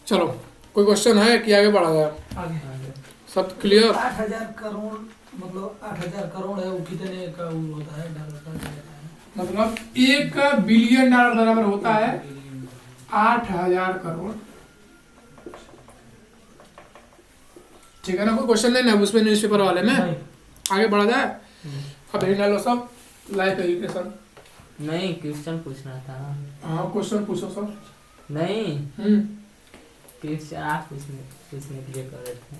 चलो कोई क्वेश्चन है कि आगे बढ़ा जाए? आगे सब क्लियर? 8,000 करोड़, मतलब 8,000 करोड़ है वो कितने का वो होता है डॉलर का? मतलब $1 बिलियन बराबर होता है 8,000 करोड़। ठीक है ना? कोई क्वेश्चन नहीं ना उसमें न्यूज़पेपर वाले में? नहीं। आगे बढ़ा जाए। अब हेडिंग डालो सब, लाइफ एजुकेशन। नहीं, क्वेश्चन पूछना था। हाँ क्वेश्चन पूछो सब। नहीं, क्वेश्चन आप पूछने के लिए कर रहे थे।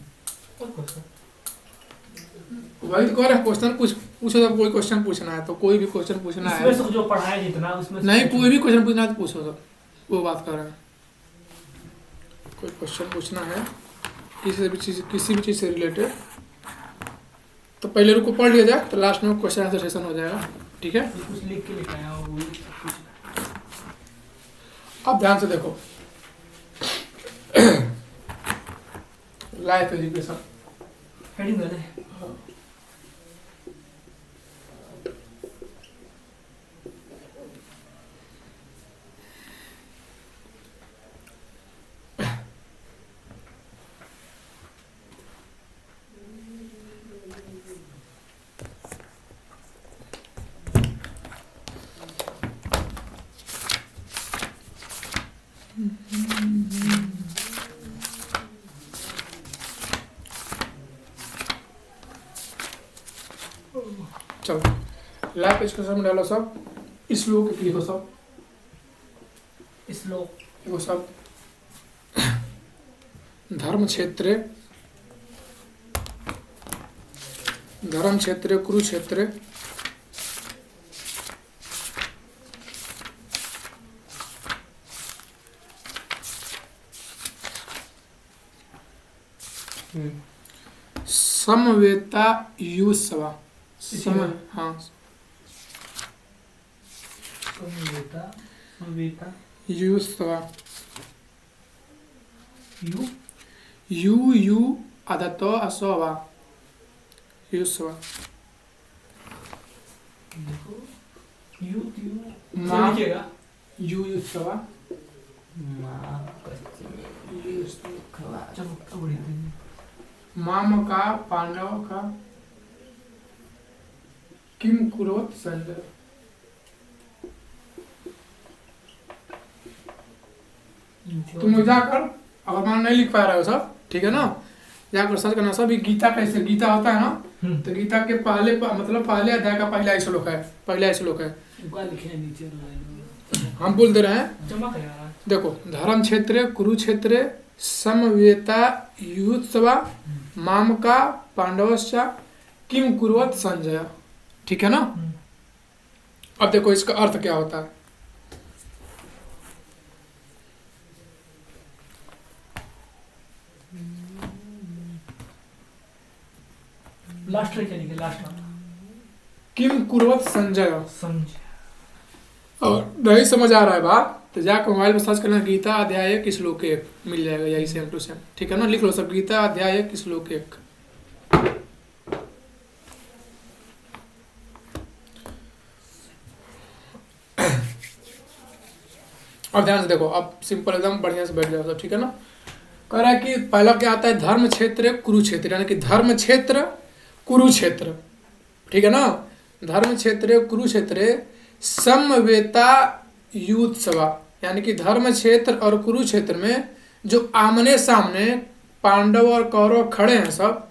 वही तो कह रहे क्वेश्चन पूछो सब। कोई क्वेश्चन पूछना है तो कोई भी क्वेश्चन पूछना है। इसमें से जो पढ़ाया जितना उसमें से नहीं, कोई भी क्वेश्चन पूछना है तो पूछो सब, वो बात कर रहे हैं। कोई क्वेश्चन पूछना है किसी भी चीज़ से रिलेटेड तो पहले रुको पढ़ लिया जाए, तो लास्ट में क्वेश्चन आंसर सेशन हो जाएगा। ठीक है? कुछ लिख के लिखाया हो वो अब ध्यान से देखो। लाइफ एजुकेशन हेडिंग दे। चलो लाइफ एजुकेशन में डालो सब, श्लोक लिखो सब, श्लोक लिखो सब। धर्म क्षेत्रे कुरुक्षेत्रे समवेता युसवा। हाँ संवेता युसवा। You you अदतो असोवा युसवा। देखो यू माँ लिखिएगा। युसवा। चलो अब बढ़िया। माम का पांडव का किम कुरोत संजय। तुम जाकर, अगर मान नहीं लिख पा रहे हो सब, ठीक है ना, जाकर सर्च करना सब। गीता कैसे गीता होता है ना, तो गीता के मतलब पहले अध्याय का पहला श्लोक है। हम बोल दे रहे हैं, चमक यार। देखो। धर्म क्षेत्रे कुरुक्षेत्रे समवेता युत्सवा माम का पांडवश्च किम कुर्वत संजय। ठीक है ना? अब देखो इसका अर्थ क्या होता है। लास्ट में क्या लिखे? लास्ट किम कुर्वत संजय। समझ। और नहीं समझ आ रहा है बात तो जाकर मोबाइल में सर्च करना गीता अध्याय 1 श्लोक 1 मिल जाएगा, यही सेम टू सेम। ठीक है ना? लिख लो सब, गीता अध्याय 1 श्लोक 1। अब ध्यान से देखो, अब सिंपल एकदम बढ़िया से बैठ जाओ सब। ठीक है ना? कह रहा है कि पहला क्या आता है, धर्म क्षेत्र कुरुक्षेत्र, यानी कि धर्म क्षेत्र कुरुक्षेत्र। ठीक है ना? धर्म क्षेत्र कुरुक्षेत्र समवेता युत्सवा, यानी कि धर्म क्षेत्र और कुरुक्षेत्र में जो आमने सामने पांडव और कौरव खड़े हैं सब।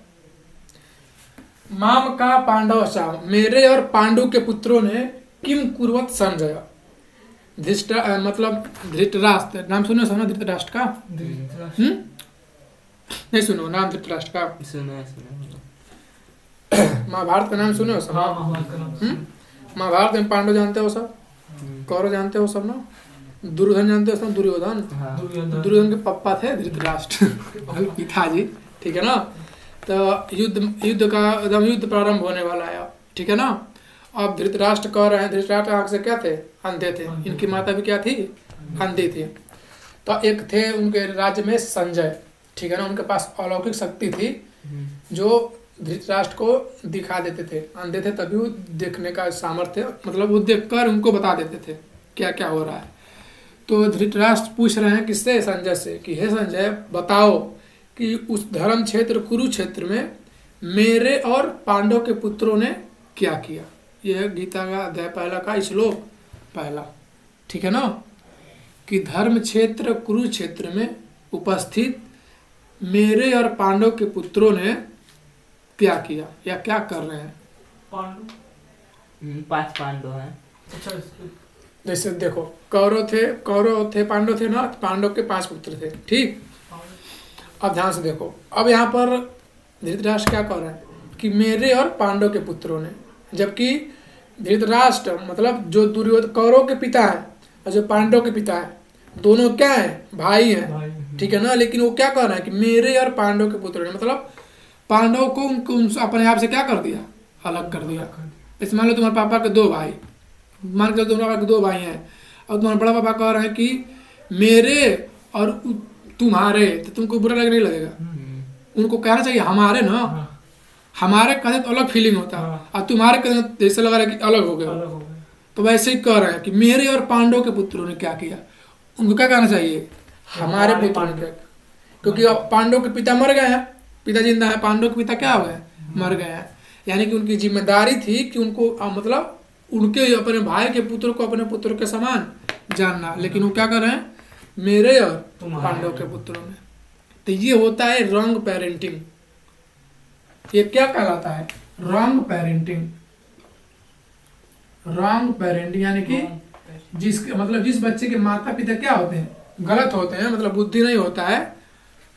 माम का पांडव शाम, मेरे और पांडु के पुत्रों ने किम कुर्वत संजय। मतलब धृतराष्ट्र नाम सुनो सब ना, धृतराष्ट्र का? नहीं सुनो नाम धृतराष्ट्र का? महाभारत का नाम सुने हो सब? महाभारत में पांडव जानते हो सब, कौरव जानते हो सब ना, दुर्योधन जानते हो सब? दुर्योधन दुर्योधन के पापा थे धृतराष्ट्र पिताजी। ठीक है ना? तो युद्ध का एकदम युद्ध प्रारंभ होने वाला है। ठीक है ना? अब धृतराष्ट्र कह रहे हैं, धृतराष्ट्र आंख से क्या थे? अंधे थे। इनकी माता भी क्या थी? अंधी थी। तो एक थे उनके राज्य में संजय। ठीक है ना? उनके पास अलौकिक शक्ति थी जो धृतराष्ट्र को दिखा देते थे। अंधे थे तभी वो देखने का सामर्थ्य, मतलब वो देखकर उनको बता देते थे क्या क्या हो रहा है। तो धृतराष्ट्र पूछ रहे हैं किससे, संजय से, कि हे संजय बताओ कि उस धर्म क्षेत्र कुरुक्षेत्र में मेरे और पांडव के पुत्रों ने क्या किया। यह है गीता का अध्याय पहला का श्लोक पहला, ठीक है ना, कि धर्म क्षेत्र कुरुक्षेत्र में उपस्थित मेरे और पांडव के पुत्रों ने क्या किया या क्या कर रहे हैं। पांडु 5 पांडव हैं। अच्छा जैसे देखो कौरव थे पांडव थे ना, पांडव के 5 पुत्र थे, ठीक। अब ध्यान से देखो, अब यहाँ पर धृतराष्ट्र क्या कह रहे हैं कि मेरे और पांडव के पुत्रों ने, जबकि धृतराष्ट्र मतलब जो दुर्योधन कौरव के पिता हैं और जो पांडव के पिता हैं, दोनों क्या हैं, भाई हैं, ठीक है ना। लेकिन वो क्या कह रहे हैं कि मेरे और पांडव के पुत्रों ने, मतलब पांडव को उनको अपने आप से क्या कर दिया, अलग कर दिया। जैसे मान लो तुम्हारे पापा के 2 भाई, मान के तुम्हारे पापा के 2 भाई हैं और तुम्हारे बड़ा पापा कह रहे हैं कि मेरे और तुम्हारे, तो तुमको बुरा नहीं लगेगा। उनको कहना चाहिए हमारे ना, हमारे कहते तो अलग फीलिंग होता है, और तुम्हारे कहते जैसे लगा रहा है कि अलग हो गए। तो वैसे ही कह रहे हैं कि मेरे और पांडव के पुत्रों ने क्या किया। उनको क्या कहना चाहिए, हमारे पुत्रों ने क्या, क्योंकि अब पांडव के पिता मर गए हैं, पिता जिंदा है, पांडव के पिता क्या हो गए, मर गए हैं। यानी कि उनकी जिम्मेदारी थी कि उनको मतलब उनके अपने भाई के पुत्र को अपने पुत्र के समान जानना, लेकिन वो क्या कर रहे हैं, मेरे और पांडव के पुत्रों में। तो ये होता है रॉन्ग पेरेंटिंग। ये क्या कहलाता है, रॉन्ग पेरेंटिंग। रॉन्ग पेरेंटिंग यानी कि जिस बच्चे के माता पिता क्या होते हैं, गलत होते हैं, मतलब बुद्धि नहीं होता है,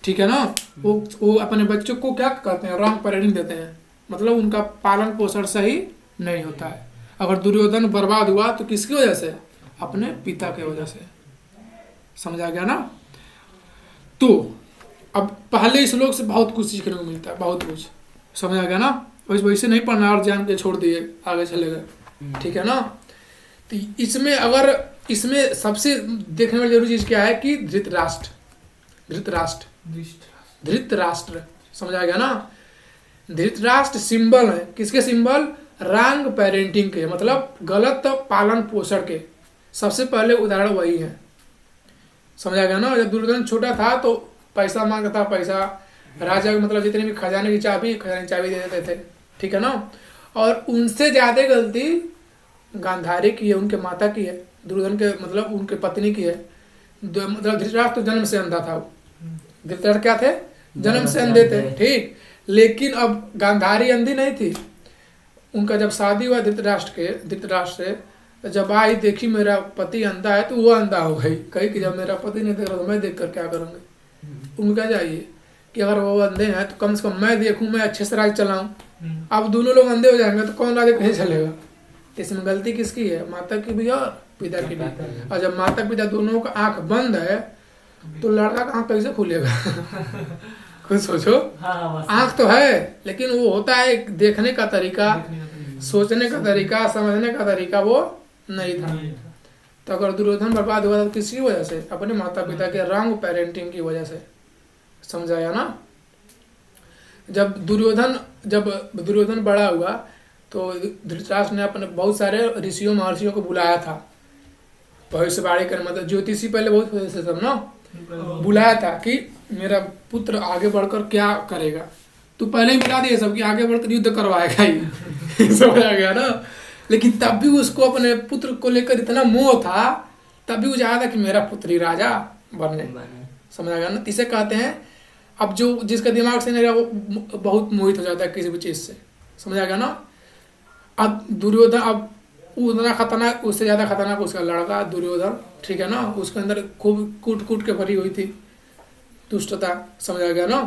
ठीक है ना, वो अपने बच्चों को क्या कहते हैं, रॉन्ग पेरेंटिंग देते हैं, मतलब उनका पालन पोषण सही नहीं होता है। अगर दुर्योधन बर्बाद हुआ तो किसकी वजह से, अपने पिता के वजह से। समझा गया ना। तो अब पहले इस श्लोक से बहुत कुछ सीखने को मिलता है, बहुत कुछ, समझ आ गया ना। वैसे नहीं पढ़ना और जान के छोड़ दिए, आगे चले गए, ठीक है ना। तो इसमें सबसे देखने वाली जरूरी चीज क्या है कि धृतराष्ट्र समझ आ गया ना। धृतराष्ट्र सिंबल है, किसके सिंबल, रॉन्ग पेरेंटिंग के, मतलब गलत पालन पोषण के सबसे पहले उदाहरण वही है। समझ आ गया ना। जब दुर्योधन छोटा था तो पैसा मांगता था, पैसा राजा के मतलब जितने भी खजाने की चाबी दे देते थे, ठीक है ना। और उनसे ज्यादा गलती गांधारी की है, उनके माता की है, दुर्योधन के मतलब उनके पत्नी की है। मतलब धृतराष्ट्र तो जन्म से अंधा था, धृतराष्ट्र क्या थे, जन्म से अंधे थे, ठीक। लेकिन अब गांधारी अंधी नहीं थी। उनका जब शादी हुआ धृतराष्ट्र से, जब आई देखी मेरा पति अंधा है तो वो अंधा हो गई, कही कि जब मेरा पति नहीं देख रहा तो मैं देख कर क्या करूँगी। उनको क्या चाहिए कि अगर वो अंधे हैं तो कम से कम मैं देखूँ, मैं अच्छे से राज चलाऊँ। अब दोनों लोग अंधे हो जाएंगे तो कौन राज कैसे चलेगा। इसमें गलती किसकी है, माता की भी और पिता की भी। और जब माता पिता दोनों का आंख बंद है तो लड़का का आंख कैसे खुलेगा खुद सोचो। आंख तो है लेकिन वो होता है देखने का तरीका, सोचने का तरीका, समझने का तरीका वो नहीं था। तो अगर दुर्योधन बर्बाद हुआ तो किसकी वजह से, अपने माता पिता के रॉन्ग पेरेंटिंग की वजह से। समझाया ना। जब दुर्योधन बड़ा हुआ तो धृतराष्ट्र ने अपने बहुत सारे ऋषियों महर्षियों को बुलाया था, भविष्यवाणी कर मतलब ज्योतिषी पहले बहुत होते थे सब ना, बुलाया था कि मेरा पुत्र आगे बढ़कर क्या करेगा। तो पहले ही बुला दिए सब कि आगे बढ़कर युद्ध करवाएगा ही समझ आ गया ना। लेकिन तब भी उसको अपने पुत्र को लेकर इतना मोह था, तब भी वो चाहता था कि मेरा पुत्र ही राजा बनने। समझ आ गया ना। इसे कहते हैं अब जो जिसका दिमाग से नहीं रहा वो बहुत मोहित हो जाता है किसी भी चीज से। समझ आ गया ना। अब दुर्योधन अब उतना खतरनाक, उससे ज्यादा खतरनाक उसका लड़का दुर्योधन, ठीक है ना। उसके अंदर खूब कूट के भरी हुई थी दुष्टता। समझ आ गया ना।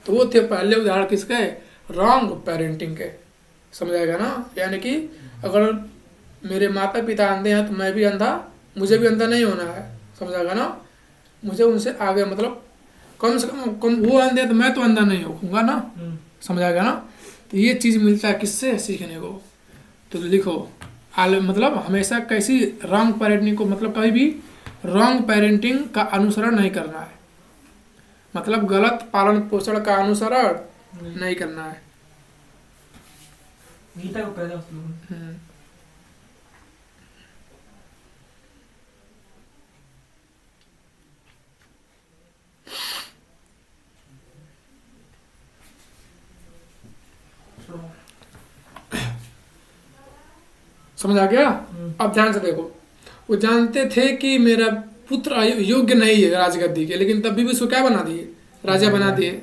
तो वो थे पहले उदाहरण किसके, रॉन्ग पेरेंटिंग के। समझ आ गया ना। यानी कि अगर मेरे माता पिता अंधे हैं तो मैं भी अंधा, मुझे भी अंधा नहीं होना है। समझ आ गया ना। मुझे उनसे आगे मतलब कम से कम वो अंधे तो मैं तो अंधा नहीं होऊंगा ना। समझ आ गया ना। तो ये चीज़ मिलता है किससे सीखने को। तो लिखो मतलब हमेशा कैसी रॉन्ग पेरेंटिंग को, मतलब कभी भी रॉन्ग पेरेंटिंग का अनुसरण नहीं करना है, मतलब गलत पालन पोषण का अनुसरण नहीं करना है। गीता को पहले समझ आ गया? अब ध्यान से देखो, वो जानते थे कि मेरा पुत्र योग्य नहीं है राजगद्दी के, लेकिन तब भी उसको क्या बना दिए? राजा बना दिए।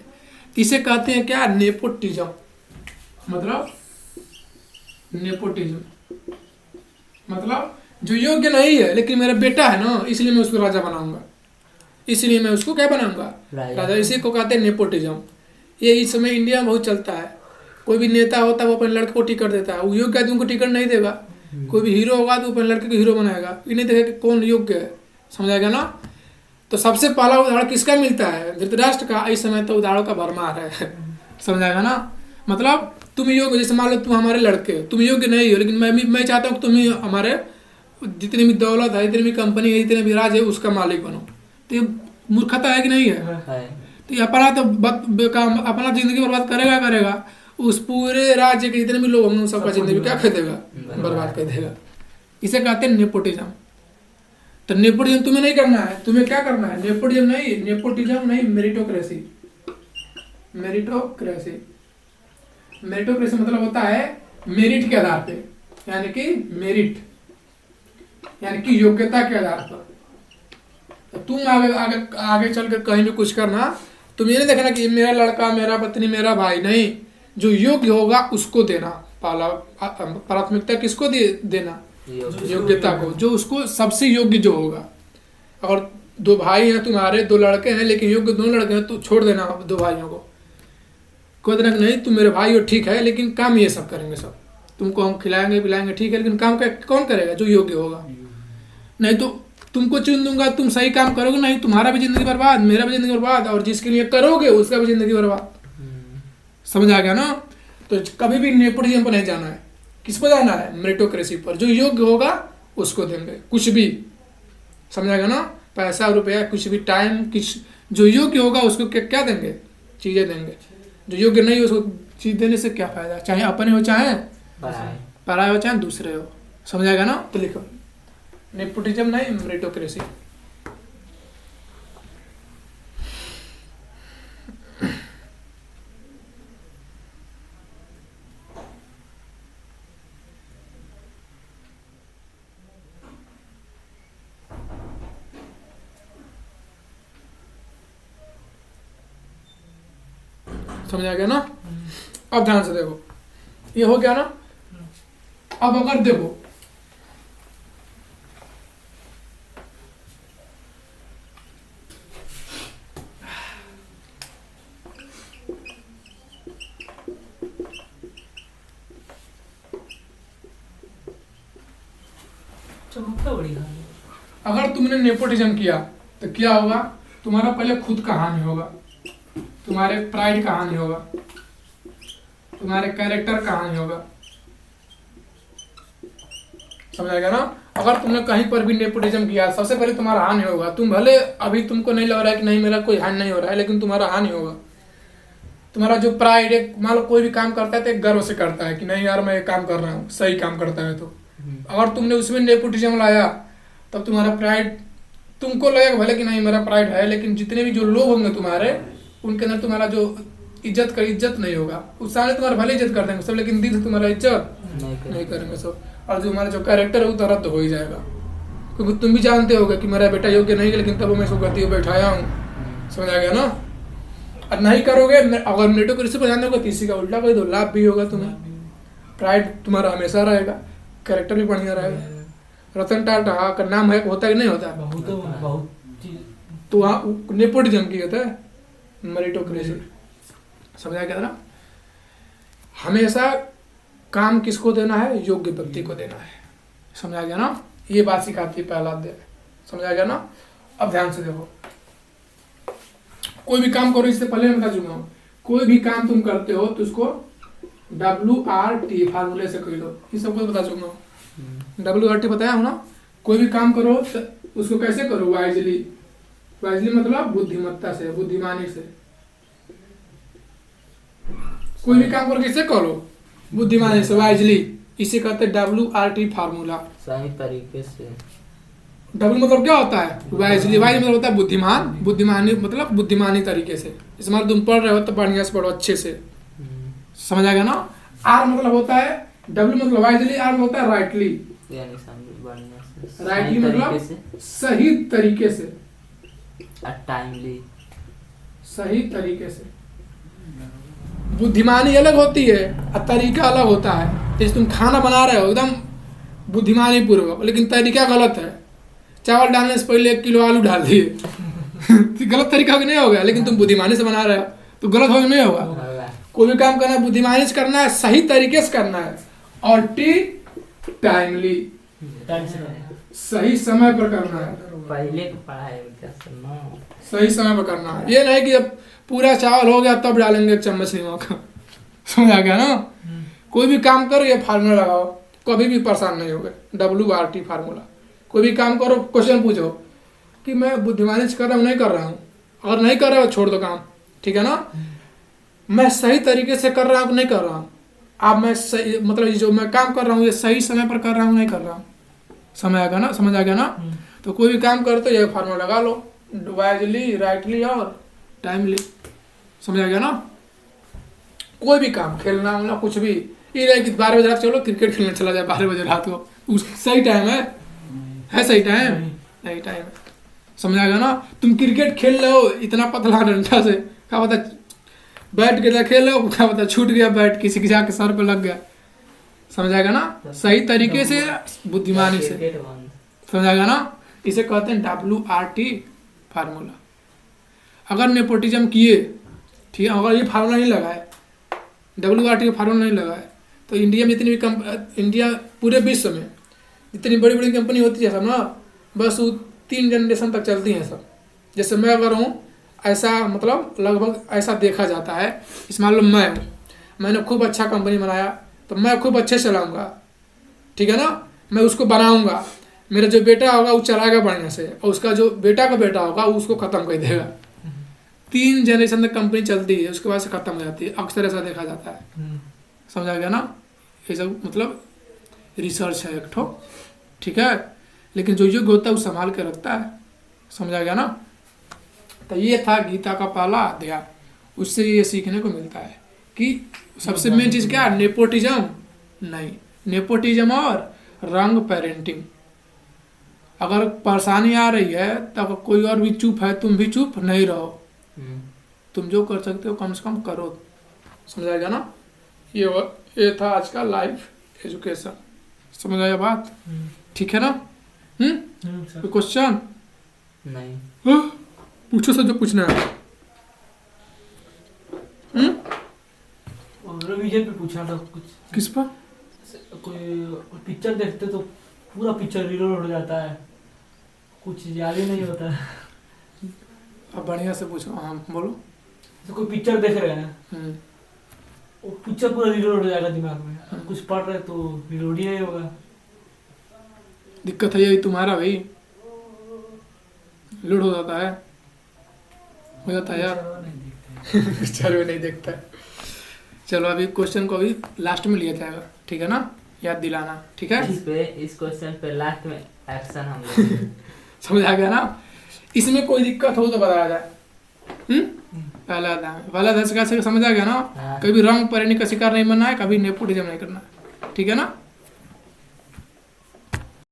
इसे कहते हैं क्या? नेपोटिज्म। मतलब नेपोटिज्म मतलब जो योग्य नहीं है लेकिन मेरा बेटा है ना, इसलिए मैं उसको राजा बनाऊंगा, इसलिए मैं उसको क्या बनाऊंगा? राजा। इसी को कहते हैं नेपोटिज्म। ये इस समय इंडिया में बहुत चलता है। कोई भी नेता होता है वो अपने लड़के को टिकट देता है, वो योग्य आदमी को टिकट नहीं देगा। कोई भी हीरो होगा तो अपने लड़के को हीरो बनाएगा, ये नहीं देखेगा कि कौन योग्य है। समझाएगा ना? तो सबसे पहला उदाहरण किसका मिलता है? धृतराष्ट्र का। इस समय तो उदाहरणों का भरमार है। समझाएगा ना? मतलब तुम योग्य, जैसे मान लो तुम हमारे लड़के, तुम योग्य नहीं हो, लेकिन मैं चाहता हूँ कि तुम ही हमारे जितनी भी दौलत है, जितनी भी कंपनी है, जितने भी राज है, उसका मालिक बनो। तो ये मूर्खता है कि नहीं है? तो ये अपना तो अपना जिंदगी बर्बाद करेगा, उस पूरे राज्य के जितने भी लोग होंगे सबका जिंदगी क्या कर देगा? बर्बाद कर देगा। इसे कहते हैं नेपोटिज्म। तो नेपोटिज्म तुम्हें नहीं करना है। तुम्हें क्या करना है? नेपोटिज्म नहीं, मेरिटोक्रेसी। मेरिटोक्रेसी मतलब होता है मेरिट के आधार पे, यानी कि योग्यता के आधार पर। तो तुम आगे चल कर कहीं भी कुछ करना, तुम ये नहीं देखना कि मेरा लड़का, मेरा पत्नी, मेरा भाई, नहीं। जो योग्य होगा उसको देना। पहला प्राथमिकता किसको देना? योग्यता को। जो उसको सबसे योग्य जो होगा। अगर 2 भाई हैं तुम्हारे, 2 लड़के हैं, लेकिन योग्य 2 लड़के हैं, तो छोड़ देना 2 भाइयों को। कोई तरह नहीं, तुम मेरे भाई हो ठीक है, लेकिन काम ये सब करेंगे सब। तुमको हम खिलाएंगे पिलाएंगे ठीक है, लेकिन काम कौन करेगा? जो योग्य होगा। नहीं तो तुमको चुन दूंगा, तुम सही काम करोगे नहीं, तुम्हारा भी जिंदगी बर्बाद, मेरा भी जिंदगी बर्बाद, और जिसके लिए करोगे उसका भी जिंदगी बर्बाद। समझ आ गया ना? तो कभी भी नेपोटिज्म पर नहीं जाना है। किस पर जाना है? मेरिटोक्रेसी पर। जो योग्य होगा उसको देंगे, कुछ भी। समझ आ गया ना? पैसा, रुपया, कुछ भी, टाइम, जो योग्य होगा उसको क्या देंगे? चीजें देंगे। जो योग्य नहीं हो उसको चीज देने से क्या फायदा? चाहे अपने हो, चाहे पराये हो, चाहे दूसरे हो। समझ आएगा ना? तो लिखो, नेपोटिज्म नहीं, मेरिटोक्रेसी। समझ आ गया ना? अब ध्यान से देखो, ये हो गया ना? अब अगर देखो, अगर तुमने नेपोटिज्म किया तो क्या होगा? तुम्हारा पहले खुद का हानि होगा, तुम्हारे प्राइड का हानि होगा, तुम्हारे कैरेक्टर का हानि होगा। समझ आएगा ना? अगर तुमने कहीं पर भी नेपोटिज्म किया, सबसे पहले तुम्हारा हानि होगा। तुम भले अभी तुमको नहीं लग रहा है कि नहीं मेरा कोई हानि नहीं हो रहा है, लेकिन तुम्हारा हानि होगा। तुम्हारा जो प्राइड है, मान लो कोई भी काम करता है तो एक गर्व से करता है कि नहीं यार मैं ये काम कर रहा हूँ, सही काम करता है। तो अगर तुमने उसमें नेपोटिज्म लाया तब तुम्हारा प्राइड, तुमको लगेगा भले कि नहीं मेरा प्राइड है, लेकिन जितने भी जो लोग होंगे तुम्हारे, उनके अंदर तुम्हारा जो इज्जत नहीं होगा। उस सामने तुम्हारा भले इज्जत कर देंगे सब, लेकिन दिल से तुम्हारा इज्जत नहीं करेंगे सब। और जो हमारा जो कैरेक्टर है वो तो रद्द हो ही जाएगा, क्योंकि तुम भी जानते होगे कि मेरा बेटा योग्य नहीं है, लेकिन तब मैं इसको गति को बैठाया हूँ। समझ आ गया ना? और नहीं करोगे, अगर मेरिटोक्रेसी पर ध्यान दोगे तो इसी का उल्टा कोई दो लाभ भी होगा तुम्हें। प्राइड तुम्हारा हमेशा रहेगा, कैरेक्टर भी बढ़िया रहेगा। रतन टाटा का नाम है, होता है कि नहीं होता? बहुत तो वहाँ नेपोटिज्म की होता है मेरिटोक्रेसी। समझा क्या ना? हमेशा काम किसको देना है? योग्य व्यक्ति को देना है। समझा गया ना? ये बात सिखाती है पहला अध्याय। समझा गया ना? अब ध्यान से देखो, कोई भी काम करो, इससे पहले मैं बता चुका हूँ, कोई भी काम तुम करते हो तो उसको WRT फार्मूले से कर लो। ये सब कुछ बता चुका हूँ। WRT बताया हो ना? कोई भी काम करो तो उसको कैसे करो? वाइजली मतलब बुद्धिमत्ता से, बुद्धिमानी से। कोई भी काम करो किससे करो? बुद्धिमानी से, वाइजली। इसे कहते हैं WRT फार्मूला। सही तरीके से। डब्ल्यू मतलब क्या होता है? वाइजली। वाइज मतलब होता है बुद्धिमान, बुद्धिमानी मतलब बुद्धिमानी तरीके से। इसमें तुम पढ़ रहे हो तो बढ़िया से पढ़ो, अच्छे से। समझ आ गया ना? R मतलब होता है डब्ल्यू मतलब वाइजली, आर होता है राइटली। यानी समझ बढ़िया से राइटली सही मतलब तरीके से सही तरीके से, टाइमली। सही तरीके से। बुद्धिमानी अलग होती है और तरीका अलग होता है। जैसे तुम खाना बना रहे हो एकदम बुद्धिमानी पूर्वक, लेकिन तरीका गलत है। चावल डालने से पहले 1 किलो आलू डाल दिए तो गलत तरीका भी नहीं हो गया, लेकिन तुम बुद्धिमानी से बना रहे हो तो गलत हो नहीं होगा। कोई भी काम करना है बुद्धिमानी से करना है, सही तरीके से करना है, और टाइमली, टाइम से करना। सही समय पर करना है। पहले तो पढ़ाई में क्या सुनना। सही समय पर करना है। ये नहीं कि अब पूरा चावल हो गया तब डालेंगे 1 चम्मच नमक समझ आ गया ना। कोई भी काम करो ये फार्मूला लगाओ, कभी भी परेशान नहीं होगे। WRT formula. कोई भी काम करो, क्वेश्चन पूछो कि मैं बुद्धिमानी से कर रहा हूँ नहीं कर रहा हूँ, अगर नहीं कर रहा हो छोड़ दो काम, ठीक है ना। मैं सही तरीके से कर रहा हूँ नहीं कर रहा हूँ, अब मैं सही मतलब जो मैं काम कर रहा हूँ ये सही समय पर कर रहा हूँ नहीं कर रहा हूँ, समझ आ गया ना, समझ आ गया ना। तो कोई भी काम करते तो ये फार्मूला लगा लो, वाइजली, राइटली और टाइमली, समझ आ गया ना। कोई भी काम, खेलना होना कुछ भी, ये नहीं कि 12 बजे रात चलो क्रिकेट खेलने चला जाए 12 बजे रात को, सही टाइम है सही टाइम नहीं टाइम है, समझ आ गया ना। तुम क्रिकेट खेल रहे हो इतना पतला डंडा से, क्या पता बैट के खेल रहे हो, क्या पता छूट गया बैट किसी के जाके सर पे लग गया, समझ आएगा ना। सही तरीके से बुद्धिमानी से, समझ आएगा ना। इसे कहते हैं WRT फार्मूला। अगर नेपोटिज्म किए, ठीक है, अगर ये फार्मूला नहीं लगाए, WRT का फार्मूला नहीं लगाए, तो इंडिया में जितनी भी इंडिया पूरे विश्व में जितनी बड़ी बड़ी कंपनी होती है सब ना, बस वो 3 जनरेशन तक चलती हैं सब। जैसे मैं अगर हूँ, ऐसा मतलब लगभग ऐसा देखा जाता है, इस मान लो मैं हूँ, मैंने खूब अच्छा कंपनी बनाया तो मैं खूब अच्छे चलाऊँगा, ठीक है ना। मैं उसको बनाऊँगा, मेरा जो बेटा होगा वो चलाएगा बढ़िया से, और उसका जो बेटा का बेटा होगा वो उसको ख़त्म कर देगा। 3 जनरेशन तक कंपनी चलती है, उसके बाद से ख़त्म हो जाती है, अक्सर ऐसा देखा जाता है, समझ आ गया ना। ये सब मतलब रिसर्च है एक ठो, ठीक है। लेकिन जो योग्य होता है वो संभाल के रखता है, समझ आ गया ना। तो ये था गीता का पहला अध्याय। उससे ये सीखने को मिलता है कि सबसे मेन चीज़ क्या है, नेपोटिज्म नहीं, नेपोटिज्म और रंग पेरेंटिंग। अगर परेशानी आ रही है तो कोई और भी चुप है, तुम भी चुप नहीं रहो, तुम जो कर सकते हो कम से कम करो, समझ आ गया ना। ये था आज का लाइव एजुकेशन, समझ आया बात, ठीक है ना। कोई क्वेश्चन नहीं, पूछो सब जो पूछना है। और रिवीजन पे पूछना था कुछ। किस पर? कोई पिक्चर देखते तो पूरा पिक्चर रिलोड हो जाता है, कुछ याद ही नहीं होता है। अब बढ़िया से पूछो, हाँ बोलो। तो कोई पिक्चर देख रहे हैं, वो पिक्चर पूरा रिलोड हो जाएगा दिमाग में, अब कुछ पढ़ रहे तो रिलोड ही नहीं होगा। दिक्कत है यही तुम्हारा भाई, लोड हो जाता है, हो जाता है यार। पिक्चर भी नहीं देखता है। चलो अभी क्वेश्चन को भी लास्ट में लिया जाएगा, ठीक है ना, याद दिलाना, ठीक है। इस क्वेश्चन पे लास्ट में एक्शन हम लेंगे। समझ आ गया ना। इसमें कोई दिक्कत हो तो बताया जाए। पहला अध्याय से कैसे समझ आ गया ना। हाँ। कभी रंग परिणी का शिकार नहीं बनना है, कभी नेपोटिज्म नहीं करना है, ठीक है ना।